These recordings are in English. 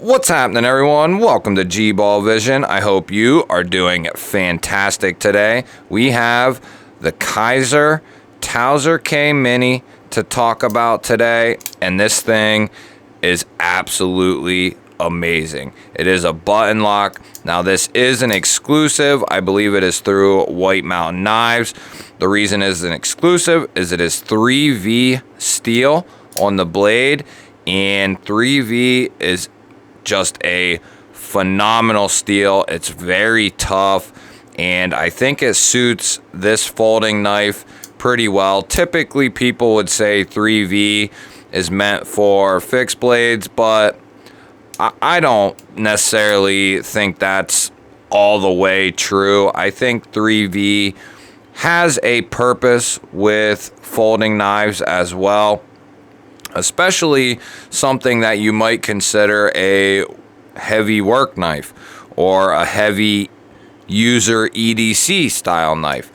What's happening, everyone? Welcome to GBALL Vision. I hope you are doing fantastic today. We have the Kaiser Towser K Mini to talk about today, and this thing is absolutely amazing. It is a button lock. Now, this is an exclusive. I believe it is through White Mountain Knives. The reason it is an exclusive is it is 3V steel on the blade, and 3V is just a phenomenal steel. It's very tough, and I think it suits this folding knife pretty well. Typically, people would say 3V is meant for fixed blades, but I don't necessarily think that's all the way true. I think 3V has a purpose with folding knives as well, especially something that you might consider a heavy work knife or a heavy user EDC style knife.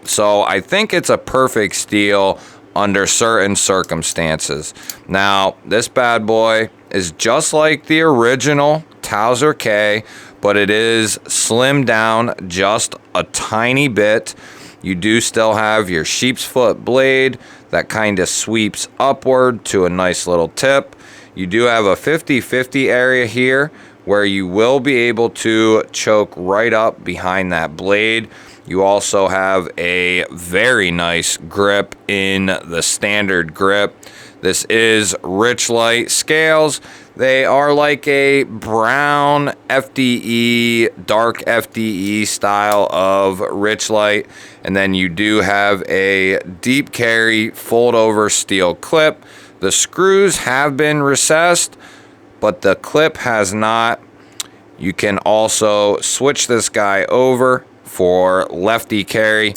So I think it's a perfect steel under certain circumstances. Now, this bad boy is just like the original Towser K, but it is slimmed down just a tiny bit. You do still have your sheep's foot blade that kind of sweeps upward to a nice little tip. You do have a 50-50 area here where you will be able to choke right up behind that blade. You also have a very nice grip in the standard grip. This is Richlite scales. They are like a brown FDE, dark FDE style of Richlite. And then you do have a deep carry fold over steel clip. The screws have been recessed, but the clip has not. You can also switch this guy over for lefty carry.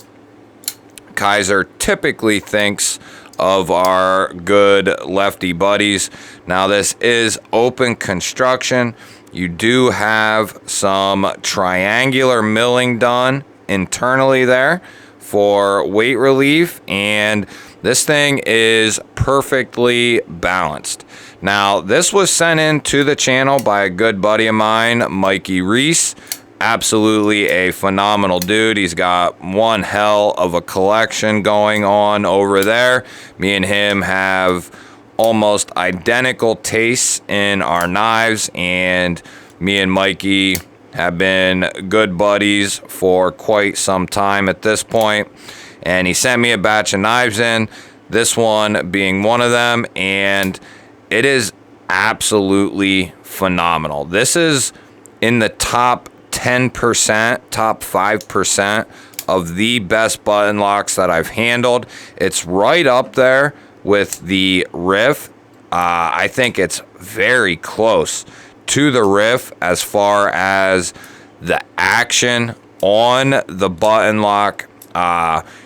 Kaiser typically thinks of our good lefty buddies. Now, this is open construction. You do have some triangular milling done internally there for weight relief, and this thing is perfectly balanced. Now, this was sent in to the channel by a good buddy of mine, Mikey Reese. Absolutely a phenomenal dude. He's got one hell of a collection going on over there. Me and him have almost identical tastes in our knives, and me and Mikey have been good buddies for quite some time at this point. And he sent me a batch of knives in, this one being one of them, and it is absolutely phenomenal. This is in the top 10%, top 5% of the best button locks that I've handled. It's right up there with the Riff. I think it's very close to the Riff as far as the action on the button lock.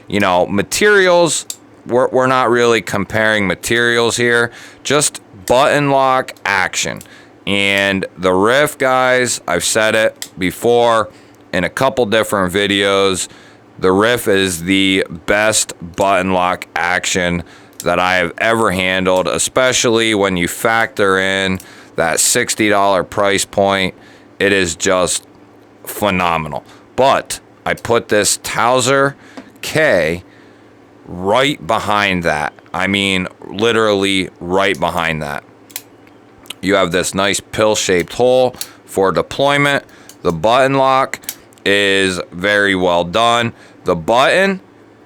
Materials, we're not really comparing materials here, just button lock action. And the Riff, guys, I've said it before in a couple different videos, the Riff is the best button lock action that I have ever handled, especially when you factor in that $60 price point. It is just phenomenal. But I put this Towser K right behind that. I mean, literally right behind that. You have this nice pill-shaped hole for deployment. The button lock is very well done. The button,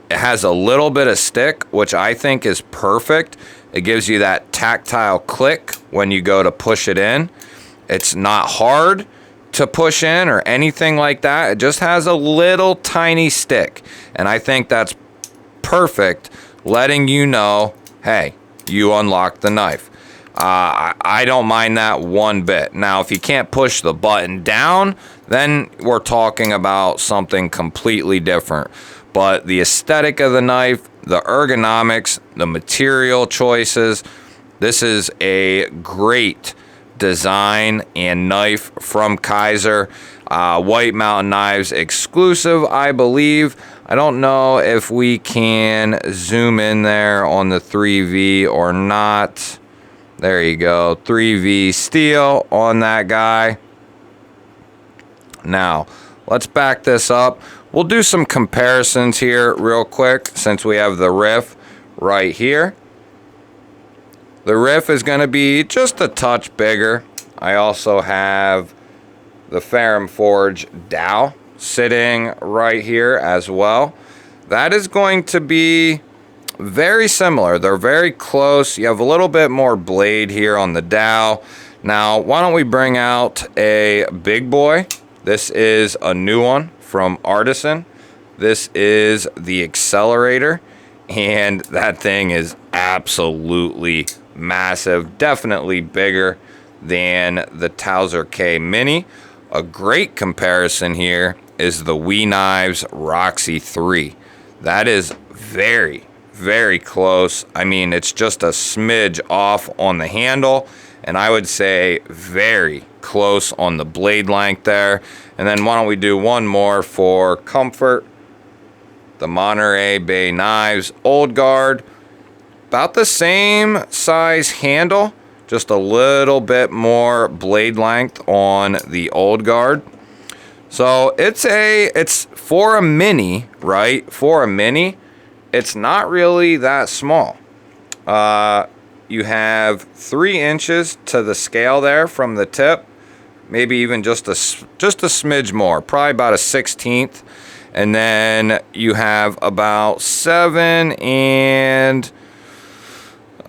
it has a little bit of stick, which I think is perfect. It gives you that tactile click when you go to push it in. It's not hard to push in or anything like that. It just has a little tiny stick, and I think that's perfect, letting you know, hey, you unlocked the knife. I don't mind that one bit. Now, if you can't push the button down, then we're talking about something completely different. But the aesthetic of the knife, the ergonomics, the material choices, this is a great design and knife from Kaiser. White Mountain Knives exclusive, I believe. I don't know if we can zoom in there on the 3V or not. There you go, 3V steel on that guy. Now, let's back this up. We'll do some comparisons here real quick since we have the riff right here. The riff is going to be just a touch bigger. I also have the Ferrum Forge dowel sitting right here as well. That is going to be very similar. They're very close. You have a little bit more blade here on the dowel. Now, why don't we bring out a big boy? This is a new one from Artisan. This is the Accelerator, and that thing is absolutely massive. Definitely bigger than the Towser K Mini. A great comparison here is the We Knives Roxy 3. That is very, very close. I mean, it's just a smidge off on the handle, and I would say very close on the blade length there. And then why don't we do one more for comfort? The Monterey Bay Knives Old Guard. About the same size handle, just a little bit more blade length on the Old Guard. So it's for a mini, right? For a mini, it's not really that small. You have 3 inches to the scale there from the tip, maybe even just a smidge more, probably about a 1/16. And then you have about 7 and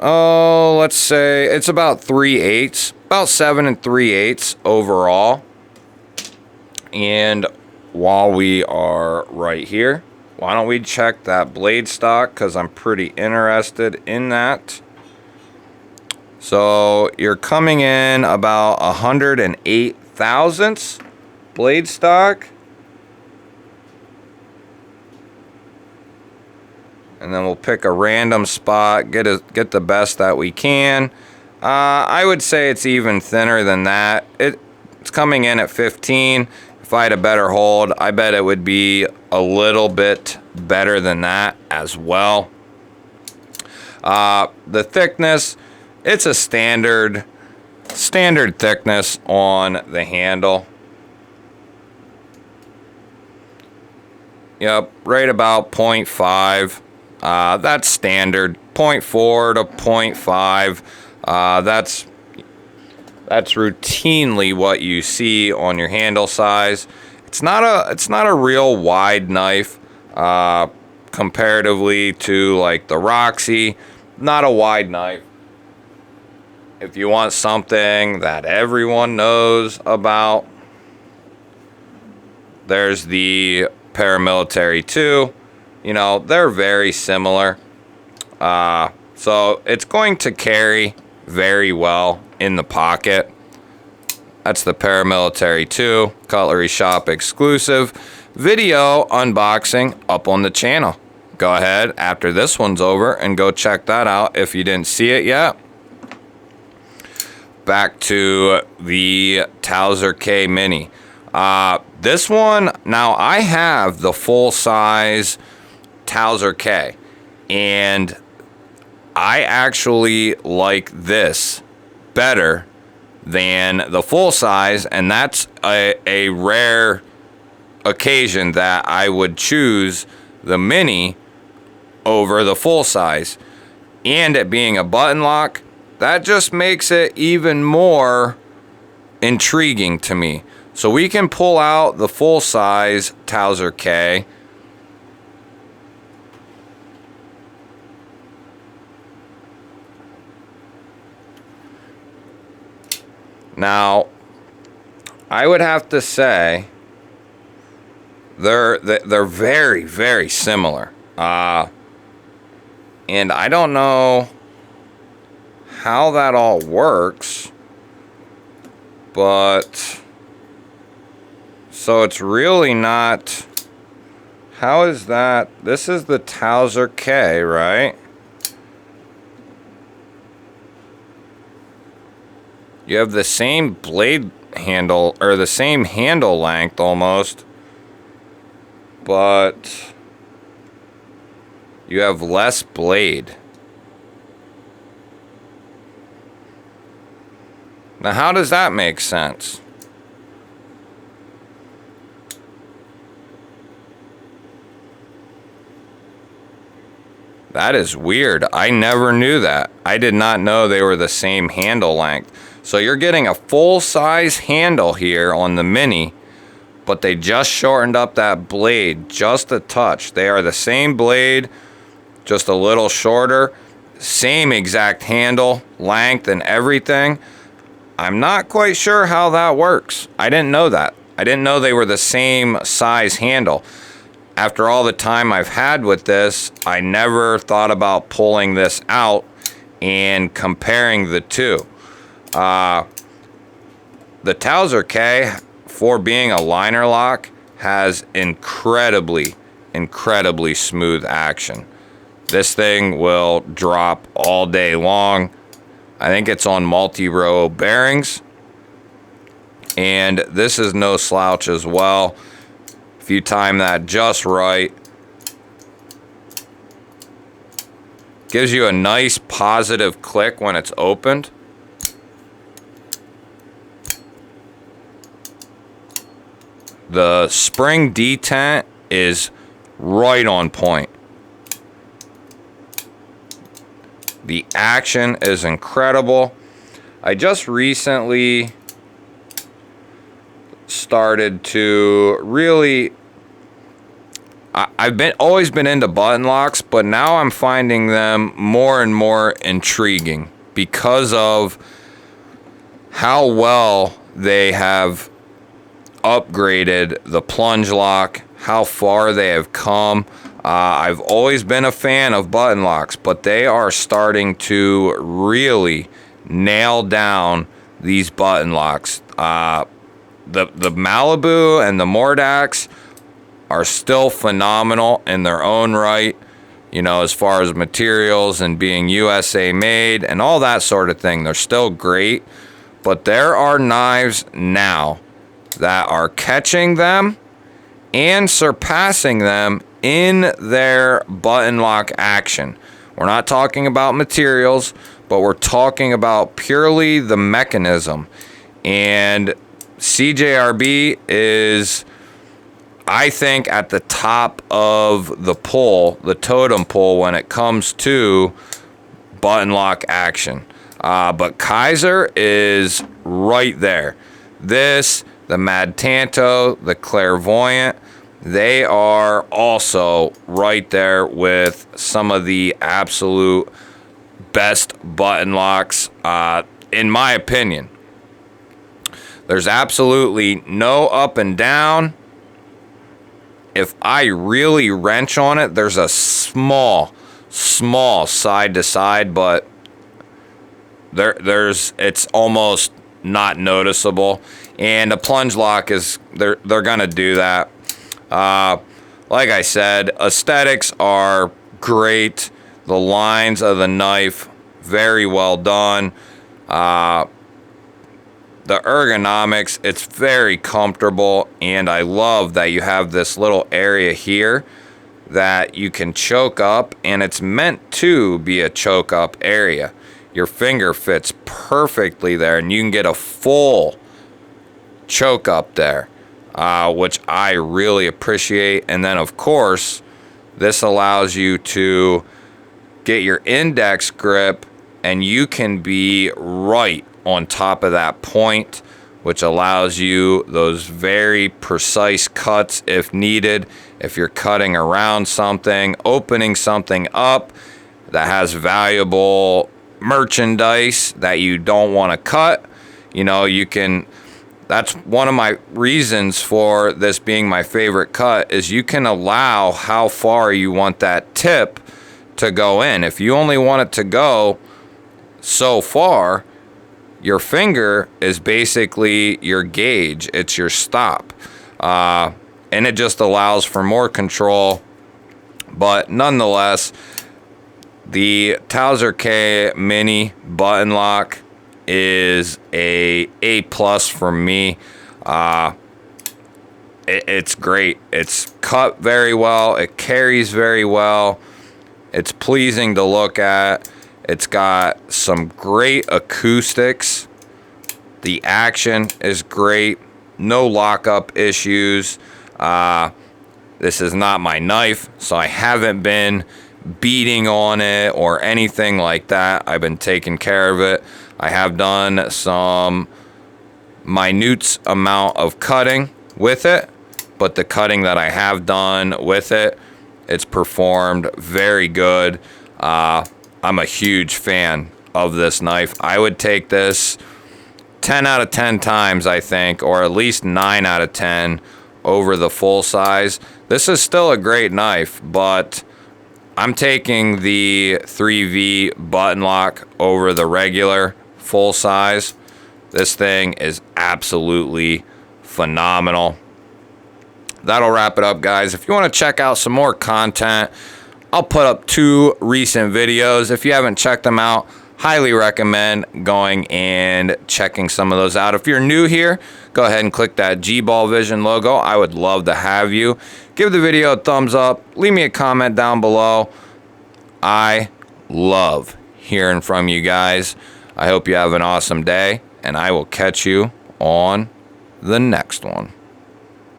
let's say it's about 3/8, about 7 3/8 overall. And while we are right here, why don't we check that blade stock, because I'm pretty interested in that. So you're coming in about 108 thousandths blade stock. And then we'll pick a random spot, get the best that we can. I would say it's even thinner than that. It's coming in at 15. If I had a better hold, I bet it would be a little bit better than that as well. The thickness, it's a standard thickness on the handle. Yep, right about 0.5. That's standard. 0.4 to 0.5. That's routinely what you see on your handle size. It's not a real wide knife comparatively to like the Roxy. Not a wide knife. If you want something that everyone knows about, there's the Paramilitary 2. You know, they're very similar. So it's going to carry very well in the pocket. That's the Paramilitary 2 Cutlery Shop exclusive video unboxing up on the channel. Go ahead after this one's over and go check that out if you didn't see it yet. Back to the Towser K Mini. This one, now I have the full size Towser K, and I actually like this better than the full size, and that's a rare occasion that I would choose the mini over the full size. And it being a button lock, that just makes it even more intriguing to me. So we can pull out the full size Towser K. Now, I would have to say they're very, very similar. And I don't know how that all works, but so it's really not. How is that? This is the Towser K, right? You have the same blade handle, or the same handle length almost, but you have less blade. Now, how does that make sense? That is weird. I never knew that. I did not know they were the same handle length. So you're getting a full-size handle here on the Mini, but they just shortened up that blade just a touch. They are the same blade, just a little shorter. Same exact handle, length, and everything. I'm not quite sure how that works. I didn't know that. I didn't know they were the same size handle. After all the time I've had with this, I never thought about pulling this out and comparing the two. The Towser K, for being a liner lock, has incredibly smooth action. This thing will drop all day long. I think it's on multi-row bearings. And this is no slouch as well. If you time that just right, gives you a nice positive click when it's opened. The spring detent is right on point. The action is incredible. I just recently started to really, I've always been into button locks, but now I'm finding them more and more intriguing because of how well they have upgraded the plunge lock, how far they have come. I've always been a fan of button locks, but they are starting to really nail down these button locks. The Malibu and the Mordax are still phenomenal in their own right, you know, as far as materials and being USA made and all that sort of thing. They're still great, but there are knives now that are catching them and surpassing them in their button lock action. We're not talking about materials, but we're talking about purely the mechanism. And CJRB is, I think, at the top of the pole, the totem pole, when it comes to button lock action. But Kaiser is right there. This, the Mad Tanto, the Clairvoyant, they are also right there with some of the absolute best button locks, in my opinion. There's absolutely no up and down. If I really wrench on it, there's a small side to side, but it's almost not noticeable. And a plunge lock is, they're gonna do that. Like I said, aesthetics are great. The lines of the knife, very well done. The ergonomics, it's very comfortable, and I love that you have this little area here that you can choke up, and it's meant to be a choke up area. Your finger fits perfectly there, and you can get a full choke up there, which I really appreciate. And then, of course, this allows you to get your index grip, and you can be right on top of that point, which allows you those very precise cuts if needed. If you're cutting around something, opening something up that has valuable merchandise that you don't want to cut, you know, you can. That's one of my reasons for this being my favorite cut, is you can allow how far you want that tip to go in. If you only want it to go so far, your finger is basically your gauge. It's your stop. And it just allows for more control. But nonetheless, the Towser K Mini button lock is A+ for me. It's great. It's cut very well. It carries very well. It's pleasing to look at. It's got some great acoustics. The action is great. No lockup issues. This is not my knife, so I haven't been beating on it or anything like that. I've been taking care of it. I have done some minute amount of cutting with it, but the cutting that I have done with it, it's performed very good. I'm a huge fan of this knife. I would take this 10 out of 10 times, I think, or at least 9 out of 10 over the full size. This is still a great knife, but I'm taking the 3V button lock over the regular full size. This thing is absolutely phenomenal. That'll wrap it up, guys. If you want to check out some more content, I'll put up 2 recent videos. If you haven't checked them out, highly recommend going and checking some of those out. If you're new here, go ahead and click that GBALL Vision logo. I would love to have you. Give the video a thumbs up. Leave me a comment down below. I love hearing from you guys. I hope you have an awesome day, and I will catch you on the next one.